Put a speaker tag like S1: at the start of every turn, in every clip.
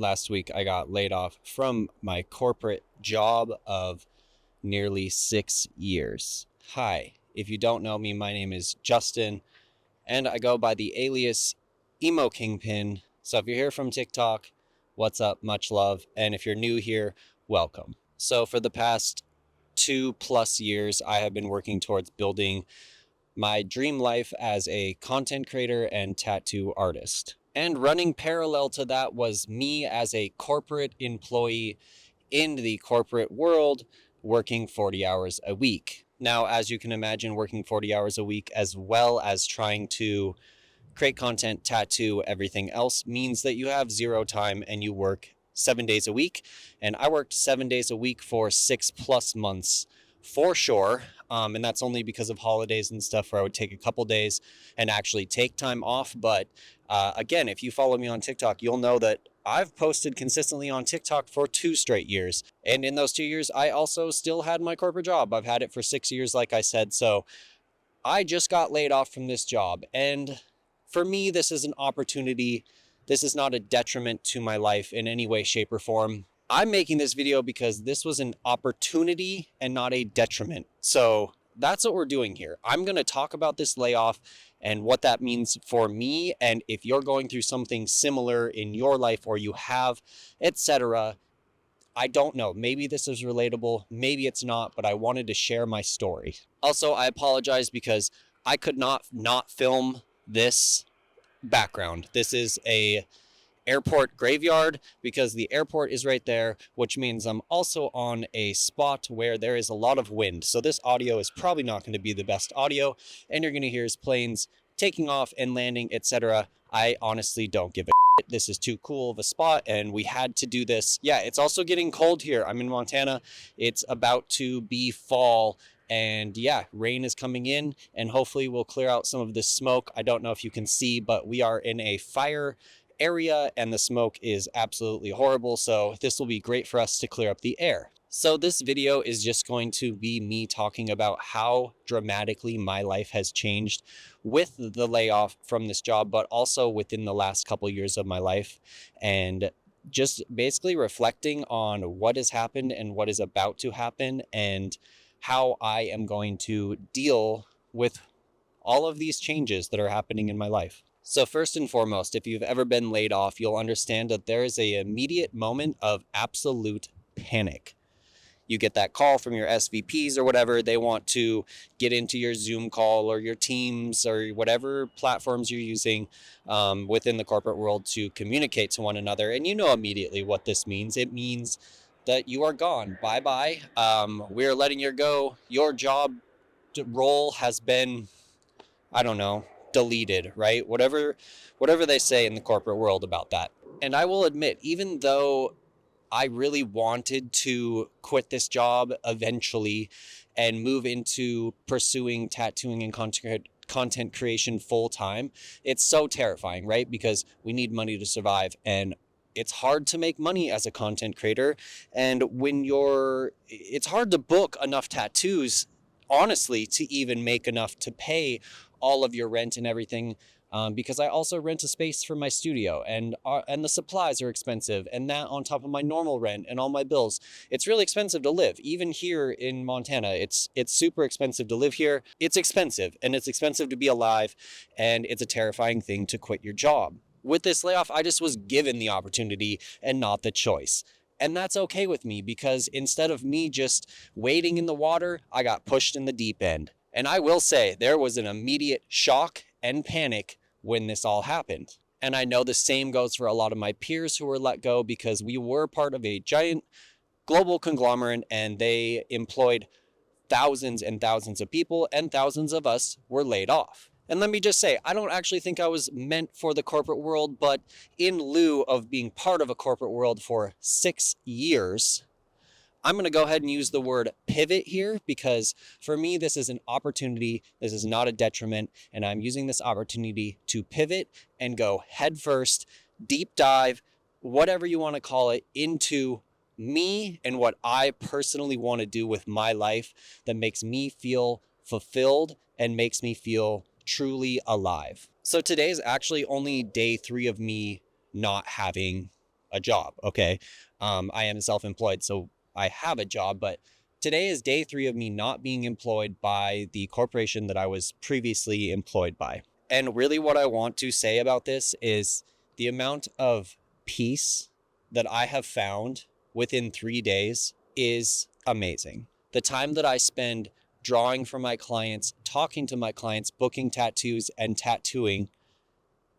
S1: last week I got laid off from my corporate job of nearly 6 years. Hi, if you don't know me, my name is Justin, and I go by the alias Emo Kingpin. So if you're here from TikTok, what's up? Much love. And if you're new here, welcome. So for the past 2+ years, I have been working towards building my dream life as a content creator and tattoo artist. And running parallel to that was me as a corporate employee in the corporate world, working 40 hours a week. Now, as you can imagine, working 40 hours a week as well as trying to create content, tattoo, everything else means that you have zero time and you work 7 days a week. And I worked 7 days a week for 6+ months for sure. And that's only because of holidays and stuff where I would take a couple days and actually take time off. But again, if you follow me on TikTok, you'll know that I've posted consistently on TikTok for 2 straight years. And in those 2 years, I also still had my corporate job. I've had it for 6 years, like I said. So I just got laid off from this job. And for me, this is an opportunity. This is not a detriment to my life in any way, shape, or form. I'm making this video because this was an opportunity and not a detriment. So that's what we're doing here. I'm going to talk about this layoff and what that means for me. And if you're going through something similar in your life or you have, etc., I don't know. Maybe this is relatable. Maybe it's not, but I wanted to share my story. Also, I apologize because I could not film this background. This is a airport graveyard because the airport is right there, which means I'm also on a spot where there is a lot of wind. So this audio is probably not going to be the best audio, and you're going to hear planes taking off and landing, etc. I honestly don't give a shit. This is too cool of a spot, and we had to do this. Yeah, it's also getting cold here. I'm in Montana. It's about to be fall. And yeah, rain is coming in and hopefully we'll clear out some of this smoke. I don't know if you can see, but we are in a fire area and the smoke is absolutely horrible. So this will be great for us to clear up the air. So this video is just going to be me talking about how dramatically my life has changed with the layoff from this job, but also within the last couple years of my life, and just basically reflecting on what has happened and what is about to happen and how I am going to deal with all of these changes that are happening in my life. So first and foremost, if you've ever been laid off, you'll understand that there is an immediate moment of absolute panic. You get that call from your SVPs or whatever. They want to get into your Zoom call or your Teams or whatever platforms you're using within the corporate world to communicate to one another. And you know immediately what this means. It means that you are gone. Bye-bye. We're letting you go. Your job role has been, I don't know, deleted, right? Whatever they say in the corporate world about that. And I will admit, even though I really wanted to quit this job eventually and move into pursuing tattooing and content creation full time, it's so terrifying, right? Because we need money to survive, and it's hard to make money as a content creator. And it's hard to book enough tattoos, honestly, to even make enough to pay all of your rent and everything. Because I also rent a space for my studio, and the supplies are expensive, and that on top of my normal rent and all my bills. It's really expensive to live. Even here in Montana, it's super expensive to live here. It's expensive, and it's expensive to be alive, and it's a terrifying thing to quit your job. With this layoff, I just was given the opportunity and not the choice. And that's okay with me, because instead of me just wading in the water, I got pushed in the deep end. And I will say there was an immediate shock and panic when this all happened. And I know the same goes for a lot of my peers who were let go, because we were part of a giant global conglomerate and they employed thousands and thousands of people, and thousands of us were laid off. And let me just say, I don't actually think I was meant for the corporate world, but in lieu of being part of a corporate world for 6 years, I'm going to go ahead and use the word pivot here, because for me, this is an opportunity. This is not a detriment. And I'm using this opportunity to pivot and go headfirst, deep dive, whatever you want to call it, into me and what I personally want to do with my life that makes me feel fulfilled and makes me feel truly alive. So today is actually only day 3 of me not having a job. Okay. I am self-employed, so I have a job, but today is day 3 of me not being employed by the corporation that I was previously employed by. And really what I want to say about this is the amount of peace that I have found within 3 days is amazing. The time that I spend drawing for my clients, talking to my clients, booking tattoos, and tattooing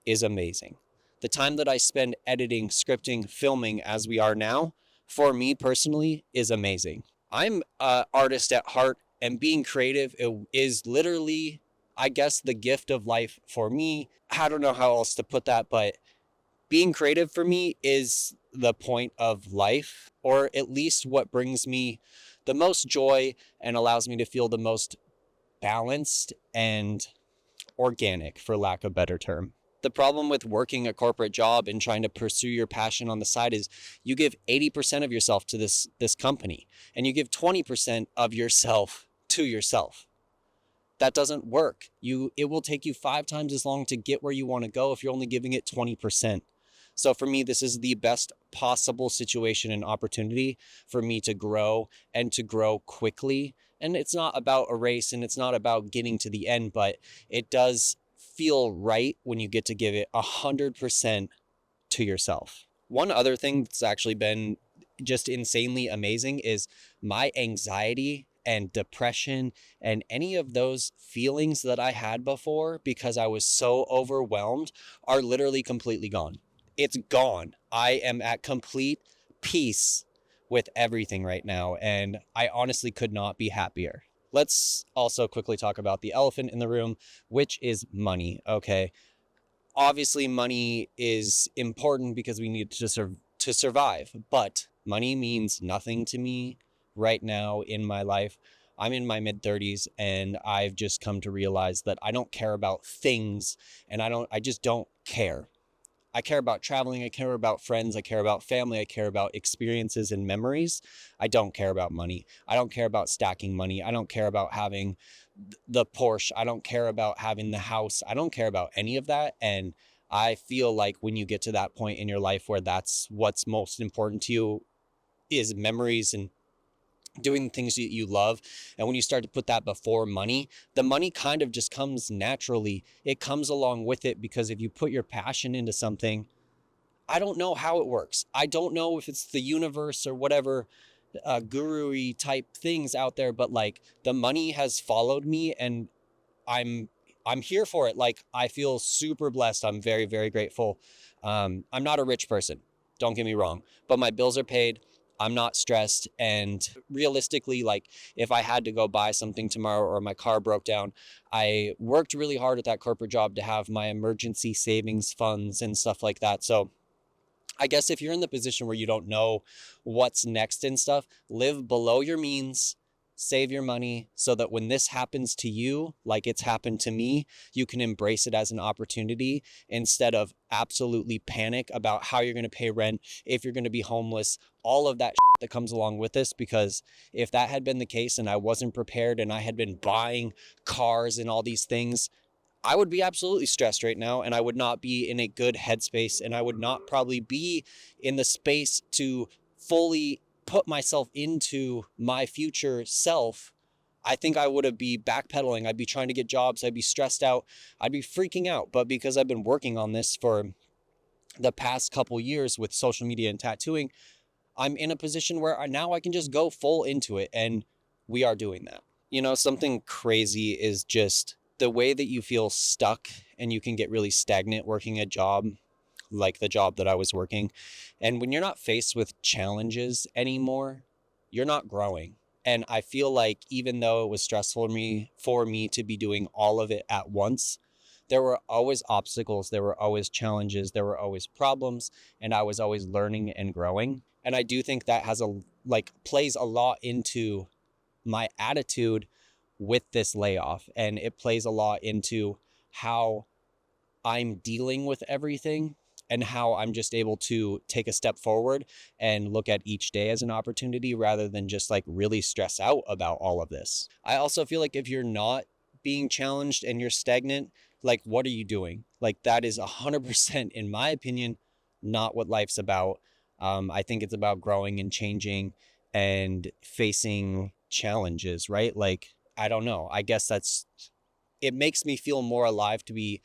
S1: is amazing. The time that I spend editing, scripting, filming as we are now, for me personally, is amazing. I'm an artist at heart, and being creative is literally, I guess, the gift of life for me. I don't know how else to put that, but being creative for me is the point of life, or at least what brings me the most joy and allows me to feel the most balanced and organic, for lack of a better term. The problem with working a corporate job and trying to pursue your passion on the side is you give 80% of yourself to this company, and you give 20% of yourself to yourself. That doesn't work. It will take you 5 times as long to get where you want to go if you're only giving it 20%. So for me, this is the best possible situation and opportunity for me to grow, and to grow quickly. And it's not about a race, and it's not about getting to the end, but it does feel right when you get to give it 100% to yourself. One other thing that's actually been just insanely amazing is my anxiety and depression and any of those feelings that I had before because I was so overwhelmed are literally completely gone. It's gone. I am at complete peace with everything right now, and I honestly could not be happier. Let's also quickly talk about the elephant in the room, which is money. Okay. Obviously, money is important because we need to survive, but money means nothing to me right now in my life. I'm in my mid-30s, and I've just come to realize that I don't care about things, and I just don't care. I care about traveling, I care about friends, I care about family, I care about experiences and memories. I don't care about money. I don't care about stacking money. I don't care about having the Porsche. I don't care about having the house. I don't care about any of that. And I feel like when you get to that point in your life where that's what's most important to you is memories and doing things that you love. And when you start to put that before money, the money kind of just comes naturally. It comes along with it because if you put your passion into something, I don't know how it works. I don't know if it's the universe or whatever guru-y type things out there, but like the money has followed me, and I'm I'm here for it. Like, I feel super blessed. I'm very, very grateful. I'm not a rich person, don't get me wrong, but my bills are paid. I'm not stressed. And realistically, like, if I had to go buy something tomorrow or my car broke down, I worked really hard at that corporate job to have my emergency savings funds and stuff like that. So I guess if you're in the position where you don't know what's next and stuff, live below your means, save your money so that when this happens to you, like it's happened to me, you can embrace it as an opportunity instead of absolutely panic about how you're going to pay rent, if you're going to be homeless, all of that that comes along with this. Because if that had been the case and I wasn't prepared and I had been buying cars and all these things, I would be absolutely stressed right now, and I would not be in a good headspace, and I would not probably be in the space to fully put myself into my future self. I think I would have be backpedaling. I'd be trying to get jobs. I'd be stressed out. I'd be freaking out. But because I've been working on this for the past couple years with social media and tattooing, I'm in a position where now I can just go full into it, and we are doing that. You know, something crazy is just the way that you feel stuck and you can get really stagnant working a job like the job that I was working. And when you're not faced with challenges anymore, you're not growing. And I feel like even though it was stressful for me to be doing all of it at once, there were always obstacles, there were always challenges, there were always problems, and I was always learning and growing. And I do think that plays a lot into my attitude with this layoff, and it plays a lot into how I'm dealing with everything and how I'm just able to take a step forward and look at each day as an opportunity rather than just like really stress out about all of this. I also feel like if you're not being challenged and you're stagnant, like, what are you doing? Like, that is 100%, in my opinion, not what life's about. I think it's about growing and changing and facing challenges, right? Like, I don't know. I guess it makes me feel more alive to be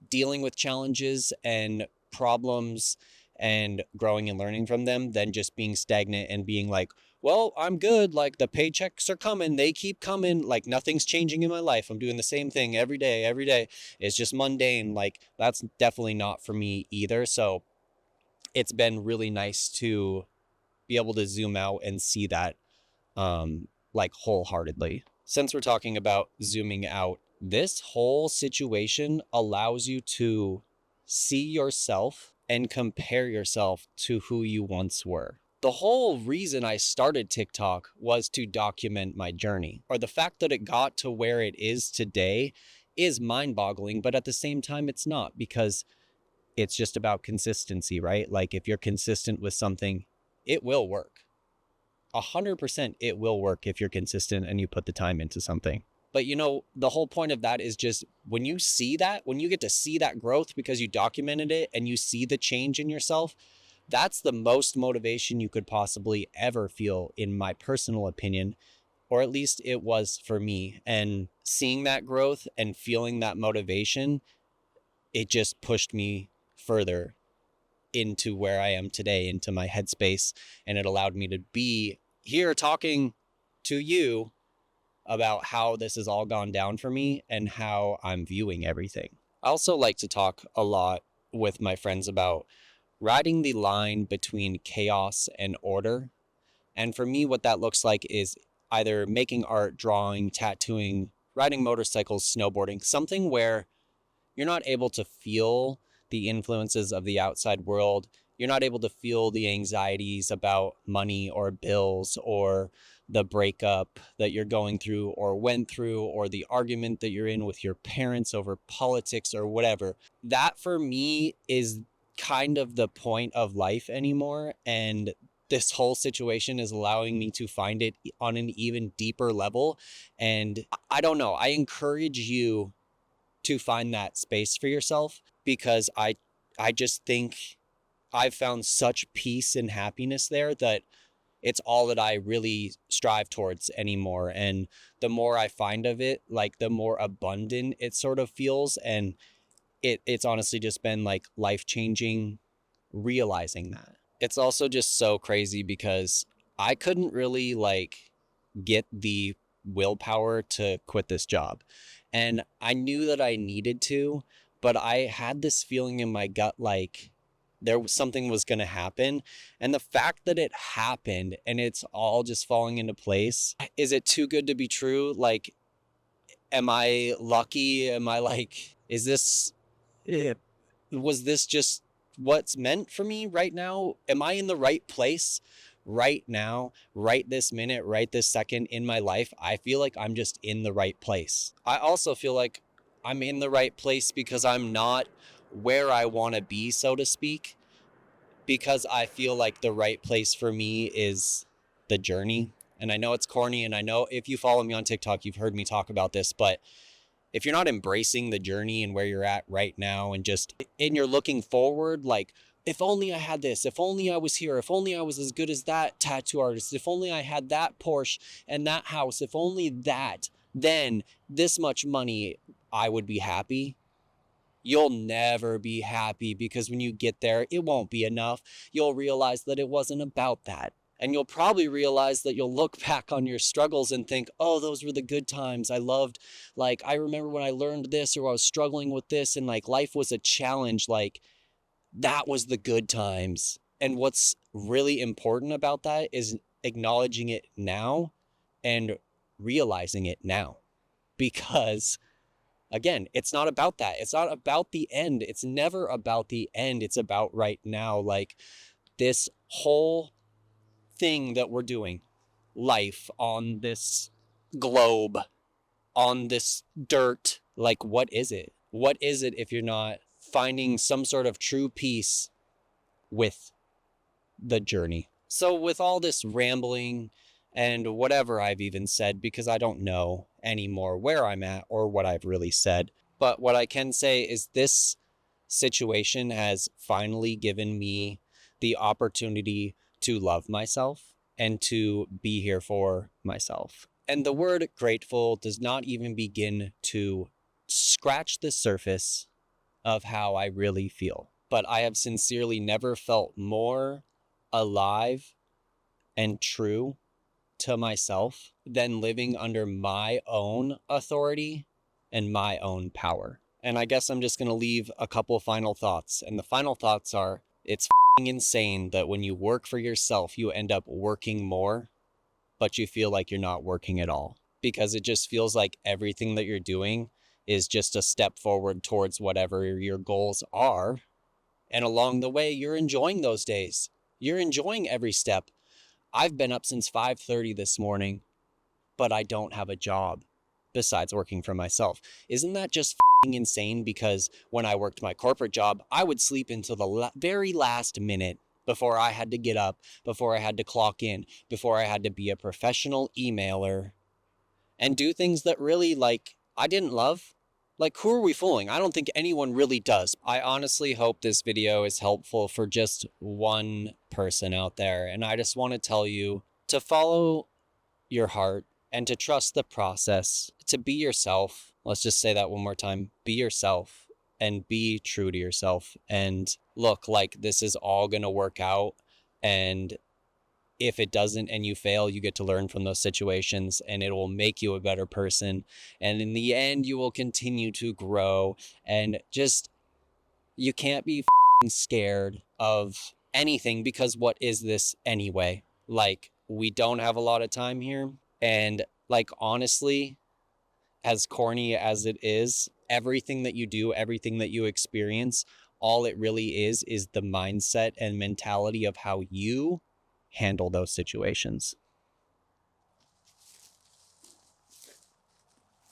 S1: dealing with challenges and problems and growing and learning from them than just being stagnant and being like, well, I'm good. Like, the paychecks are coming. They keep coming. Like, nothing's changing in my life. I'm doing the same thing every day. Every day. It's just mundane. Like, that's definitely not for me either. So it's been really nice to be able to zoom out and see that like wholeheartedly. Since we're talking about zooming out, this whole situation allows you to see yourself and compare yourself to who you once were. The whole reason I started TikTok was to document my journey, or the fact that it got to where it is today is mind-boggling, but at the same time it's not, because it's just about consistency, right? Like, if you're consistent with something, it will work. 100% it will work if you're consistent and you put the time into something. But the whole point of that is just when you get to see that growth because you documented it and you see the change in yourself, that's the most motivation you could possibly ever feel, in my personal opinion, or at least it was for me. And seeing that growth and feeling that motivation, it just pushed me further into where I am today, into my headspace, and it allowed me to be here talking to you about how this has all gone down for me and how I'm viewing everything. I also like to talk a lot with my friends about riding the line between chaos and order. And for me, what that looks like is either making art, drawing, tattooing, riding motorcycles, snowboarding, something where you're not able to feel the influences of the outside world. You're not able to feel the anxieties about money or bills or the breakup that you're going through or went through, or the argument that you're in with your parents over politics or whatever. That for me is kind of the point of life anymore. And this whole situation is allowing me to find it on an even deeper level. And I don't know, I encourage you to find that space for yourself, because I just think I've found such peace and happiness there that it's all that I really strive towards anymore. And the more I find of it, like, the more abundant it sort of feels. And it's honestly just been like life-changing realizing that. It's also just so crazy because I couldn't really like get the willpower to quit this job. And I knew that I needed to, but I had this feeling in my gut like something was going to happen. And the fact that it happened and it's all just falling into place, is it too good to be true? Like, am I lucky? Am I like, was this just what's meant for me right now? Am I in the right place right now, right this minute, right this second in my life? I feel like I'm just in the right place. I also feel like I'm in the right place because I'm not where I want to be, so to speak, because I feel like the right place for me is the journey. And I know it's corny, and I know if you follow me on TikTok, you've heard me talk about this, but if you're not embracing the journey and where you're at right now, and you're looking forward, like, if only I had this, if only I was here, if only I was as good as that tattoo artist, if only I had that Porsche and that house, if only that, then this much money, I would be happy. You'll never be happy, because when you get there, it won't be enough. You'll realize that it wasn't about that. And you'll probably realize that you'll look back on your struggles and think, oh, those were the good times. I remember when I learned this, or I was struggling with this, and like life was a challenge. Like, that was the good times. And what's really important about that is acknowledging it now and realizing it now. Because again, it's not about that. It's not about the end. It's never about the end. It's about right now. Like, this whole thing that we're doing, life on this globe, on this dirt, like, what is it? What is it if you're not finding some sort of true peace with the journey? So with all this rambling and whatever I've even said, because I don't know anymore where I'm at or what I've really said, but what I can say is this situation has finally given me the opportunity to love myself and to be here for myself. And the word grateful does not even begin to scratch the surface of how I really feel. But I have sincerely never felt more alive and true to myself than living under my own authority and my own power. And I guess I'm just going to leave a couple final thoughts. And the final thoughts are, it's insane that when you work for yourself, you end up working more, but you feel like you're not working at all, because it just feels like everything that you're doing is just a step forward towards whatever your goals are. And along the way, you're enjoying those days. You're enjoying every step. I've been up since 5:30 this morning, but I don't have a job besides working for myself. Isn't that just insane? Because when I worked my corporate job, I would sleep until the very last minute before I had to get up, before I had to clock in, before I had to be a professional emailer and do things that really, I didn't love. Like, who are we fooling? I don't think anyone really does. I honestly hope this video is helpful for just one person out there. And I just want to tell you to follow your heart and to trust the process, to be yourself. Let's just say that one more time. Be yourself and be true to yourself. And look, like, this is all going to work out. And if it doesn't and you fail, you get to learn from those situations and it will make you a better person. And in the end, you will continue to grow. And just, you can't be scared of anything, because what is this anyway? Like, we don't have a lot of time here. And like, honestly, as corny as it is, everything that you do, everything that you experience, all it really is the mindset and mentality of how you handle those situations.